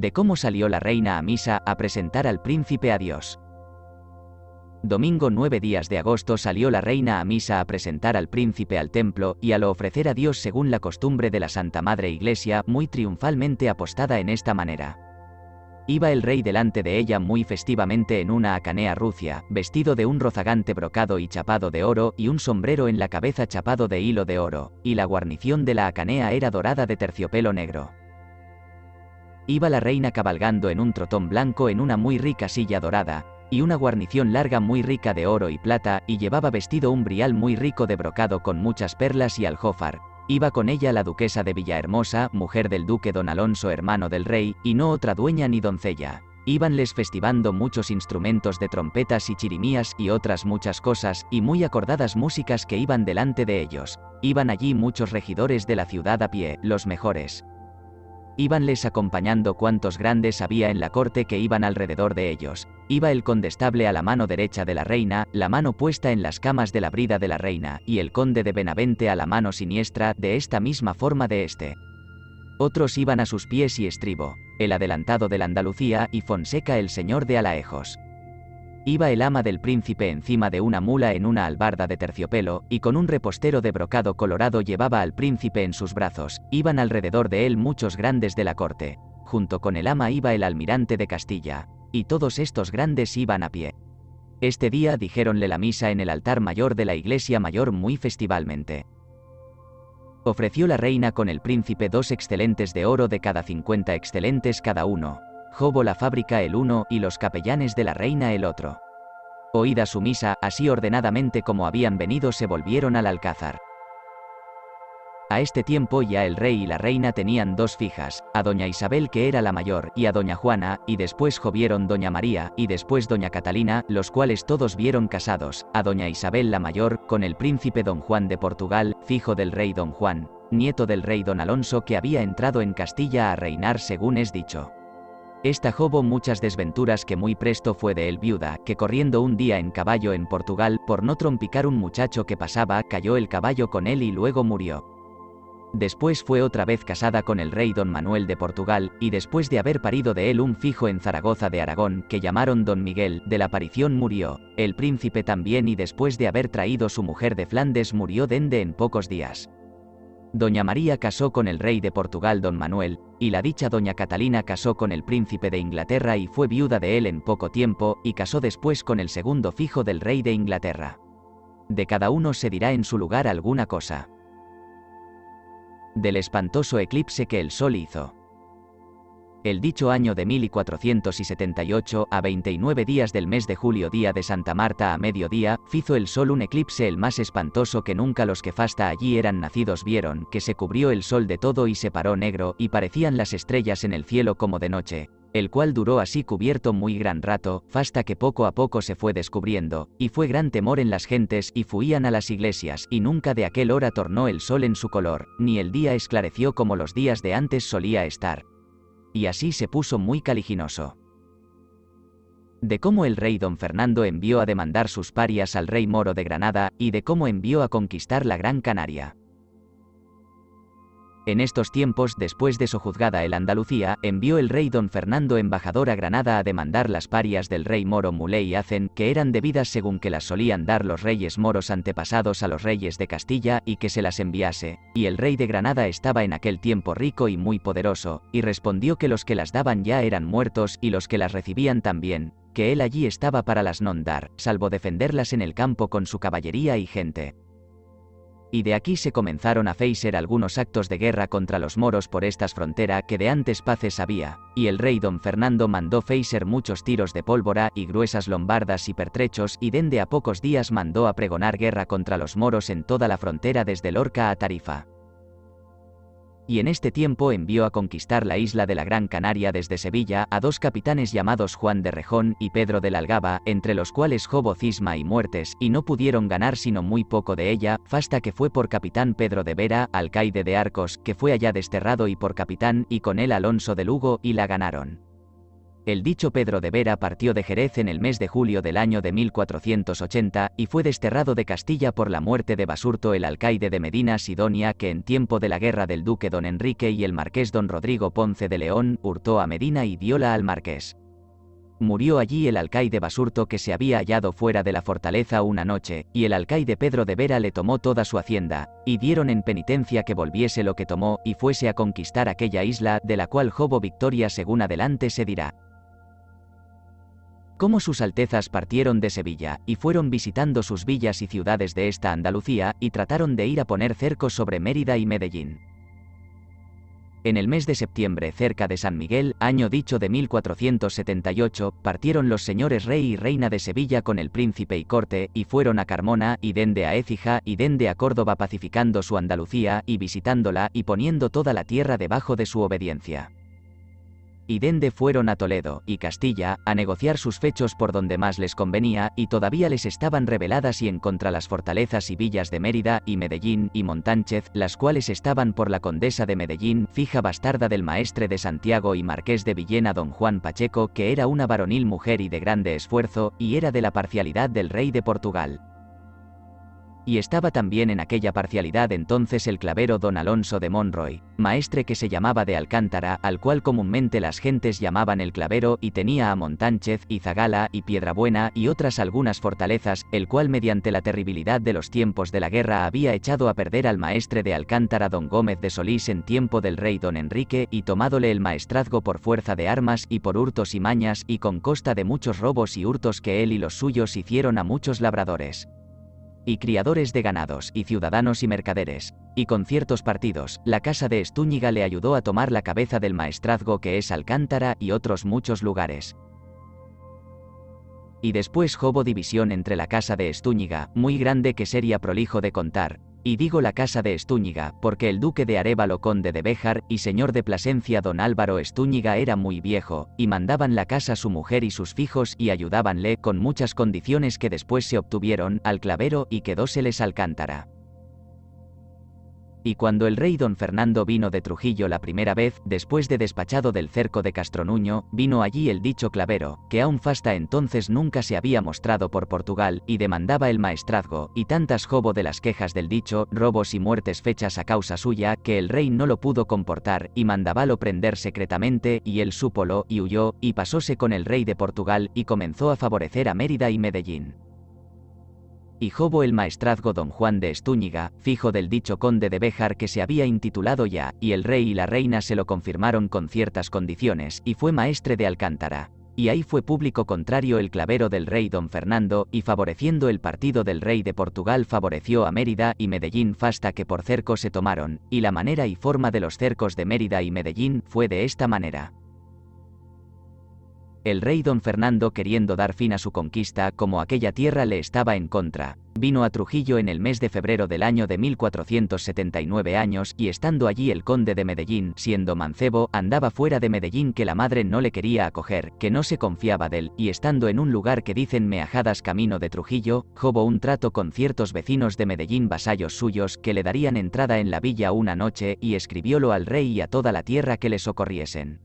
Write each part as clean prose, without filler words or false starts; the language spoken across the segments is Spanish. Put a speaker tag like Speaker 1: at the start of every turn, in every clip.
Speaker 1: De cómo salió la reina a misa a presentar al príncipe a Dios. Domingo 9 días de agosto salió la reina a misa a presentar al príncipe al templo y a lo ofrecer a Dios según la costumbre de la Santa Madre Iglesia, muy triunfalmente apostada en esta manera. Iba el rey delante de ella muy festivamente en una hacanea rucia, vestido de un rozagante brocado y chapado de oro y un sombrero en la cabeza chapado de hilo de oro, y la guarnición de la hacanea era dorada de terciopelo negro. Iba la reina cabalgando en un trotón blanco en una muy rica silla dorada, y una guarnición larga muy rica de oro y plata, y llevaba vestido un brial muy rico de brocado con muchas perlas y aljófar. Iba con ella la duquesa de Villahermosa, mujer del duque don Alonso hermano del rey, y no otra dueña ni doncella. Íbanles festivando muchos instrumentos de trompetas y chirimías y otras muchas cosas, y muy acordadas músicas que iban delante de ellos. Iban allí muchos regidores de la ciudad a pie, los mejores. Íbanles acompañando cuantos grandes había en la corte que iban alrededor de ellos. Iba el condestable a la mano derecha de la reina, la mano puesta en las camas de la brida de la reina, y el conde de Benavente a la mano siniestra, de esta misma forma de este. Otros iban a sus pies y estribo, el adelantado del Andalucía y Fonseca el señor de Alaejos. Iba el ama del príncipe encima de una mula en una albarda de terciopelo, y con un repostero de brocado colorado llevaba al príncipe en sus brazos. Iban alrededor de él muchos grandes de la corte. Junto con el ama iba el almirante de Castilla, y todos estos grandes iban a pie. Este día dijéronle la misa en el altar mayor de la iglesia mayor muy festivalmente. Ofreció la reina con el príncipe 2 excelentes de oro de cada 50 excelentes cada uno. Jobo la fábrica el uno y los capellanes de la reina el otro. Oída su misa, así ordenadamente como habían venido se volvieron al alcázar. A este tiempo ya el rey y la reina tenían 2 fijas, a doña Isabel que era la mayor, y a doña Juana, y después vieron doña María, y después doña Catalina, los cuales todos vieron casados, a doña Isabel la mayor, con el príncipe don Juan de Portugal, fijo del rey don Juan, nieto del rey don Alonso que había entrado en Castilla a reinar según es dicho. Esta jobo muchas desventuras que muy presto fue de él viuda, que corriendo un día en caballo en Portugal, por no trompicar un muchacho que pasaba, cayó el caballo con él y luego murió. Después fue otra vez casada con el rey don Manuel de Portugal, y después de haber parido de él un fijo en Zaragoza de Aragón, que llamaron don Miguel, de la parición murió, el príncipe también y después de haber traído su mujer de Flandes murió dende en pocos días. Doña María casó con el rey de Portugal don Manuel, y la dicha doña Catalina casó con el príncipe de Inglaterra y fue viuda de él en poco tiempo, y casó después con el segundo fijo del rey de Inglaterra. De cada uno se dirá en su lugar alguna cosa. Del espantoso eclipse que el sol hizo. El dicho año de 1478, a 29 días del mes de julio día de Santa Marta a mediodía, fizo el sol un eclipse el más espantoso que nunca los que fasta allí eran nacidos vieron, que se cubrió el sol de todo y se paró negro, y parecían las estrellas en el cielo como de noche, el cual duró así cubierto muy gran rato, fasta que poco a poco se fue descubriendo, y fue gran temor en las gentes y fuían a las iglesias, y nunca de aquel hora tornó el sol en su color, ni el día esclareció como los días de antes solía estar. Y así se puso muy caliginoso. De cómo el rey don Fernando envió a demandar sus parias al rey moro de Granada, y de cómo envió a conquistar la Gran Canaria. En estos tiempos, después de sojuzgada el Andalucía, envió el rey don Fernando embajador a Granada a demandar las parias del rey moro Muley y Hacen, que eran debidas según que las solían dar los reyes moros antepasados a los reyes de Castilla, y que se las enviase, y el rey de Granada estaba en aquel tiempo rico y muy poderoso, y respondió que los que las daban ya eran muertos y los que las recibían también, que él allí estaba para las non dar, salvo defenderlas en el campo con su caballería y gente. Y de aquí se comenzaron a feiser algunos actos de guerra contra los moros por estas fronteras que de antes paces había, y el rey don Fernando mandó feiser muchos tiros de pólvora y gruesas lombardas y pertrechos y dende a pocos días mandó a pregonar guerra contra los moros en toda la frontera desde Lorca a Tarifa. Y en este tiempo envió a conquistar la isla de la Gran Canaria desde Sevilla a 2 capitanes llamados Juan de Rejón y Pedro de la Algaba, entre los cuales hubo cisma y muertes, y no pudieron ganar sino muy poco de ella, fasta que fue por capitán Pedro de Vera, alcaide de Arcos, que fue allá desterrado y por capitán, y con él Alonso de Lugo, y la ganaron. El dicho Pedro de Vera partió de Jerez en el mes de julio del año de 1480, y fue desterrado de Castilla por la muerte de Basurto, el alcaide de Medina Sidonia, que en tiempo de la guerra del duque don Enrique y el marqués don Rodrigo Ponce de León, hurtó a Medina y diola al marqués. Murió allí el alcaide Basurto, que se había hallado fuera de la fortaleza una noche, y el alcaide Pedro de Vera le tomó toda su hacienda, y dieron en penitencia que volviese lo que tomó, y fuese a conquistar aquella isla, de la cual jobo victoria según adelante se dirá. Cómo sus altezas partieron de Sevilla, y fueron visitando sus villas y ciudades de esta Andalucía, y trataron de ir a poner cercos sobre Mérida y Medellín. En el mes de septiembre, cerca de San Miguel, año dicho de 1478, partieron los señores rey y reina de Sevilla con el príncipe y corte, y fueron a Carmona, y dende a Écija, y dende a Córdoba, pacificando su Andalucía, y visitándola, y poniendo toda la tierra debajo de su obediencia. Y dende fueron a Toledo y Castilla, a negociar sus fechos por donde más les convenía, y todavía les estaban rebeladas y en contra las fortalezas y villas de Mérida, y Medellín, y Montánchez, las cuales estaban por la condesa de Medellín, fija bastarda del maestre de Santiago y marqués de Villena don Juan Pacheco, que era una varonil mujer y de grande esfuerzo, y era de la parcialidad del rey de Portugal. Y estaba también en aquella parcialidad entonces el clavero don Alonso de Monroy, maestre que se llamaba de Alcántara, al cual comúnmente las gentes llamaban el clavero, y tenía a Montánchez, y Zagala, y Piedrabuena, y otras algunas fortalezas, el cual mediante la terribilidad de los tiempos de la guerra había echado a perder al maestre de Alcántara don Gómez de Solís en tiempo del rey don Enrique, y tomádole el maestrazgo por fuerza de armas, y por hurtos y mañas, y con costa de muchos robos y hurtos que él y los suyos hicieron a muchos labradores y criadores de ganados, y ciudadanos y mercaderes, y con ciertos partidos, la casa de Estúñiga le ayudó a tomar la cabeza del maestrazgo que es Alcántara y otros muchos lugares. Y después hubo división entre la casa de Estúñiga, muy grande que sería prolijo de contar, y digo la casa de Estúñiga, porque el duque de Arévalo conde de Béjar, y señor de Plasencia don Álvaro Estúñiga era muy viejo, y mandaban la casa su mujer y sus fijos, y ayudábanle con muchas condiciones que después se obtuvieron, al clavero, y quedóseles Alcántara. Y cuando el rey don Fernando vino de Trujillo la primera vez, después de despachado del cerco de Castronuño, vino allí el dicho clavero, que aún fasta entonces nunca se había mostrado por Portugal, y demandaba el maestrazgo, y tantas jobo de las quejas del dicho, robos y muertes fechas a causa suya, que el rey no lo pudo comportar, y mandábalo prender secretamente, y él súpolo, y huyó, y pasóse con el rey de Portugal, y comenzó a favorecer a Mérida y Medellín. Y jobo el maestrazgo don Juan de Estúñiga, fijo del dicho conde de Béjar que se había intitulado ya, y el rey y la reina se lo confirmaron con ciertas condiciones, y fue maestre de Alcántara. Y ahí fue público contrario el clavero del rey don Fernando, y favoreciendo el partido del rey de Portugal favoreció a Mérida y Medellín fasta que por cerco se tomaron, y la manera y forma de los cercos de Mérida y Medellín fue de esta manera. El rey don Fernando, queriendo dar fin a su conquista, como aquella tierra le estaba en contra, vino a Trujillo en el mes de febrero del año de 1479 años, y estando allí el conde de Medellín, siendo mancebo, andaba fuera de Medellín que la madre no le quería acoger, que no se confiaba d'él, y estando en un lugar que dicen Meajadas camino de Trujillo, hubo un trato con ciertos vecinos de Medellín vasallos suyos, que le darían entrada en la villa una noche, y escribiólo al rey y a toda la tierra que le socorriesen.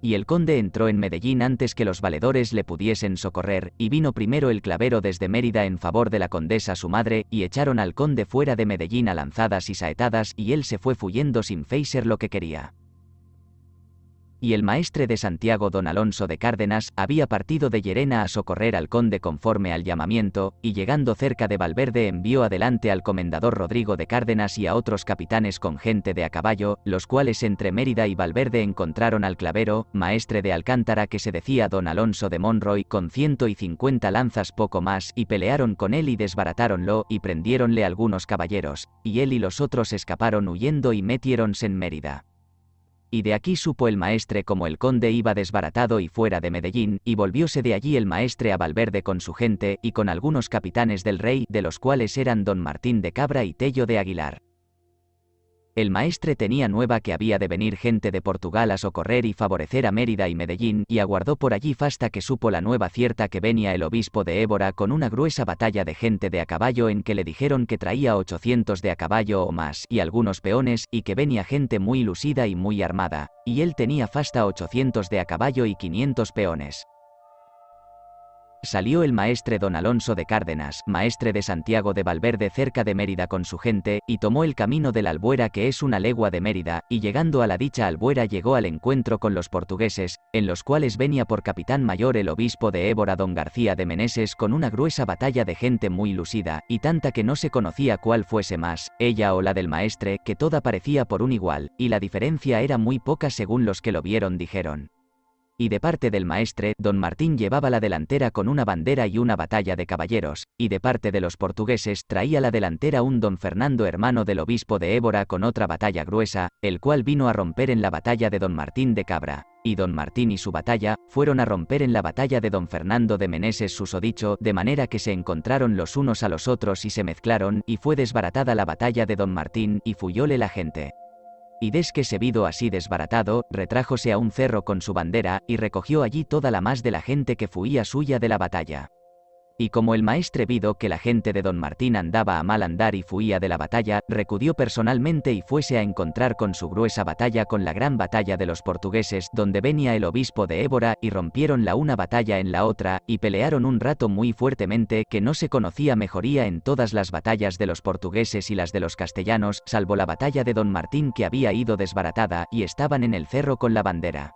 Speaker 1: Y el conde entró en Medellín antes que los valedores le pudiesen socorrer, y vino primero el clavero desde Mérida en favor de la condesa su madre, y echaron al conde fuera de Medellín a lanzadas y saetadas, y él se fue fuyendo sin feiser lo que quería. Y el maestre de Santiago don Alonso de Cárdenas había partido de Llerena a socorrer al conde conforme al llamamiento, y llegando cerca de Valverde envió adelante al comendador Rodrigo de Cárdenas y a otros capitanes con gente de a caballo, los cuales entre Mérida y Valverde encontraron al clavero, maestre de Alcántara que se decía don Alonso de Monroy, con 150 lanzas poco más, y pelearon con él y desbaratáronlo, y prendiéronle algunos caballeros, y él y los otros escaparon huyendo y metiéronse en Mérida. Y de aquí supo el maestre como el conde iba desbaratado y fuera de Medellín, y volvióse de allí el maestre a Valverde con su gente, y con algunos capitanes del rey, de los cuales eran don Martín de Cabra y Tello de Aguilar. El maestre tenía nueva que había de venir gente de Portugal a socorrer y favorecer a Mérida y Medellín, y aguardó por allí fasta que supo la nueva cierta que venía el obispo de Évora con una gruesa batalla de gente de a caballo, en que le dijeron que traía 800 de a caballo o más, y algunos peones, y que venía gente muy lucida y muy armada, y él tenía fasta 800 de a caballo y 500 peones. Salió el maestre don Alonso de Cárdenas, maestre de Santiago de Valverde cerca de Mérida con su gente, y tomó el camino de la Albuera, que es una legua de Mérida, y llegando a la dicha Albuera llegó al encuentro con los portugueses, en los cuales venía por capitán mayor el obispo de Évora don García de Meneses con una gruesa batalla de gente muy lucida, y tanta que no se conocía cuál fuese más, ella o la del maestre, que toda parecía por un igual, y la diferencia era muy poca según los que lo vieron dijeron. Y de parte del maestre, don Martín llevaba la delantera con una bandera y una batalla de caballeros, y de parte de los portugueses traía la delantera un don Fernando hermano del obispo de Évora con otra batalla gruesa, el cual vino a romper en la batalla de don Martín de Cabra, y don Martín y su batalla fueron a romper en la batalla de don Fernando de Meneses susodicho, de manera que se encontraron los unos a los otros y se mezclaron, y fue desbaratada la batalla de don Martín, y fuyóle la gente. Y desque se vido así desbaratado, retrájose a un cerro con su bandera, y recogió allí toda la más de la gente que fuía suya de la batalla. Y como el maestre vido que la gente de don Martín andaba a mal andar y fuía de la batalla, recudió personalmente y fuese a encontrar con su gruesa batalla con la gran batalla de los portugueses, donde venía el obispo de Évora, y rompieron la una batalla en la otra, y pelearon un rato muy fuertemente, que no se conocía mejoría en todas las batallas de los portugueses y las de los castellanos, salvo la batalla de don Martín que había ido desbaratada, y estaban en el cerro con la bandera.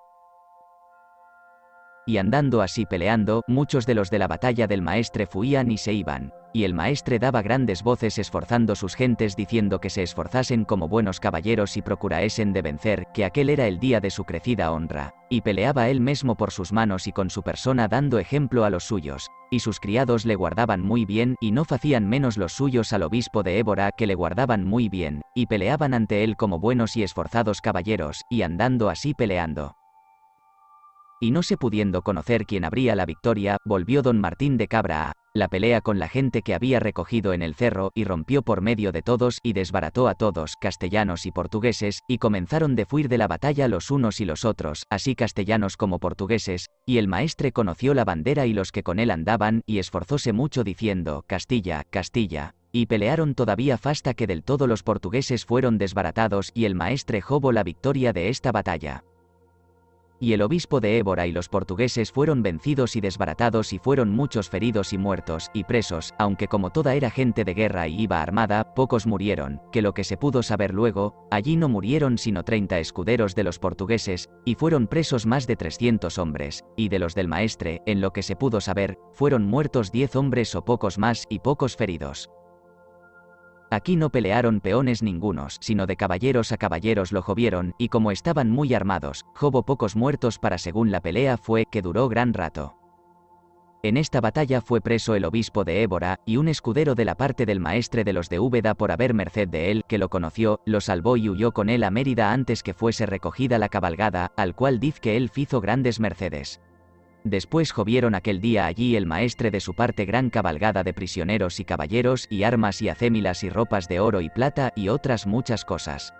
Speaker 1: Y andando así peleando, muchos de los de la batalla del maestre fuían y se iban, y el maestre daba grandes voces esforzando sus gentes diciendo que se esforzasen como buenos caballeros y procuraesen de vencer, que aquel era el día de su crecida honra, y peleaba él mismo por sus manos y con su persona dando ejemplo a los suyos, y sus criados le guardaban muy bien, y no facían menos los suyos al obispo de Évora que le guardaban muy bien, y peleaban ante él como buenos y esforzados caballeros, y andando así peleando. Y no se pudiendo conocer quién habría la victoria, volvió don Martín de Cabra a la pelea con la gente que había recogido en el cerro, y rompió por medio de todos, y desbarató a todos, castellanos y portugueses, y comenzaron de fuir de la batalla los unos y los otros, así castellanos como portugueses, y el maestre conoció la bandera y los que con él andaban, y esforzóse mucho diciendo, Castilla, Castilla. Y pelearon todavía fasta que del todo los portugueses fueron desbaratados, y el maestre jobo la victoria de esta batalla. Y el obispo de Évora y los portugueses fueron vencidos y desbaratados, y fueron muchos feridos y muertos, y presos, aunque como toda era gente de guerra y iba armada, pocos murieron, que lo que se pudo saber luego, allí no murieron sino 30 escuderos de los portugueses, y fueron presos más de 300 hombres, y de los del maestre, en lo que se pudo saber, fueron muertos 10 hombres o pocos más, y pocos feridos. Aquí no pelearon peones ningunos, sino de caballeros a caballeros lo jovieron, y como estaban muy armados, jobo pocos muertos para según la pelea fue, que duró gran rato. En esta batalla fue preso el obispo de Évora, y un escudero de la parte del maestre de los de Úbeda por haber merced de él, que lo conoció, lo salvó y huyó con él a Mérida antes que fuese recogida la cabalgada, al cual diz que él fizo grandes mercedes. Después jovieron aquel día allí el maestre de su parte gran cabalgada de prisioneros y caballeros y armas y acémilas y ropas de oro y plata y otras muchas cosas.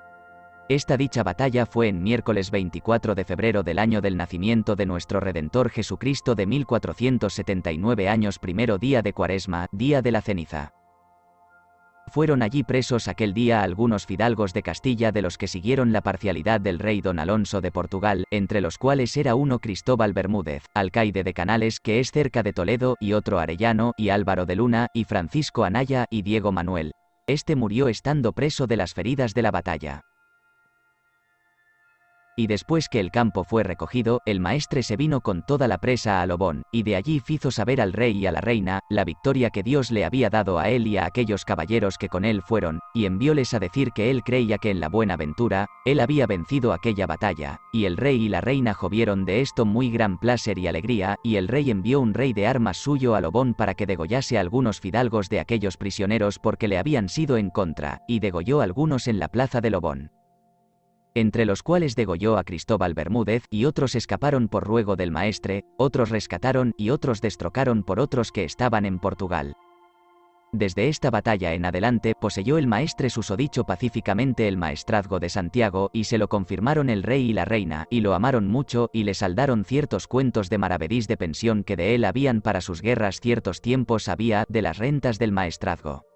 Speaker 1: Esta dicha batalla fue en miércoles 24 de febrero del año del nacimiento de nuestro Redentor Jesucristo de 1479 años, primero día de Cuaresma, día de la ceniza. Fueron allí presos aquel día algunos fidalgos de Castilla de los que siguieron la parcialidad del rey don Alonso de Portugal, entre los cuales era uno Cristóbal Bermúdez, alcaide de Canales que es cerca de Toledo, y otro Arellano, y Álvaro de Luna, y Francisco Anaya, y Diego Manuel. Este murió estando preso de las feridas de la batalla. Y después que el campo fue recogido, el maestre se vino con toda la presa a Lobón, y de allí fizo saber al rey y a la reina, la victoria que Dios le había dado a él y a aquellos caballeros que con él fueron, y envióles a decir que él creía que en la buena ventura, él había vencido aquella batalla, y el rey y la reina jovieron de esto muy gran placer y alegría, y el rey envió un rey de armas suyo a Lobón para que degollase a algunos fidalgos de aquellos prisioneros porque le habían sido en contra, y degolló algunos en la plaza de Lobón. Entre los cuales degolló a Cristóbal Bermúdez, y otros escaparon por ruego del maestre, otros rescataron y otros destrocaron por otros que estaban en Portugal. Desde esta batalla en adelante poseyó el maestre susodicho pacíficamente el maestrazgo de Santiago, y se lo confirmaron el rey y la reina, y lo amaron mucho, y le saldaron ciertos cuentos de maravedís de pensión que de él habían para sus guerras ciertos tiempos había, de las rentas del maestrazgo.